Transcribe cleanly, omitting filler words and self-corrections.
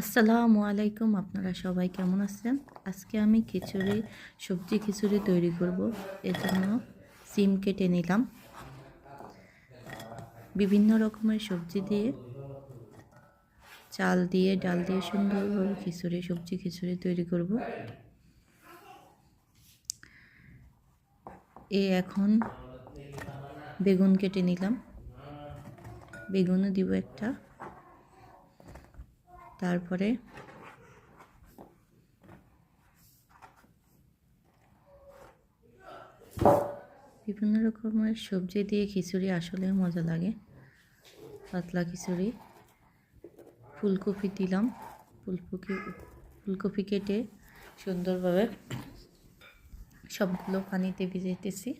আসসালামু আলাইকুম, আপনারা সবাই কেমন আছেন? আজকে আমি সবজি খিচুড়ি তৈরি করব। এজন্য সিম কেটে নিলাম। বিভিন্ন রকমের সবজি দিয়ে, চাল দিয়ে, ডাল দিয়ে সুন্দরভাবে সবজি খিচুড়ি তৈরি করব। এখন বেগুন কেটে নিলাম, বেগুনও দিব একটা। তারপরে বিভিন্ন রকমের সবজি দিয়ে খিচুড়ি আসলে মজা লাগে। পাতলা খিচুড়ি। ফুলকপি দিলাম, ফুলকপি কেটে সুন্দরভাবে সবগুলো পানিতে ভিজাইতেছি।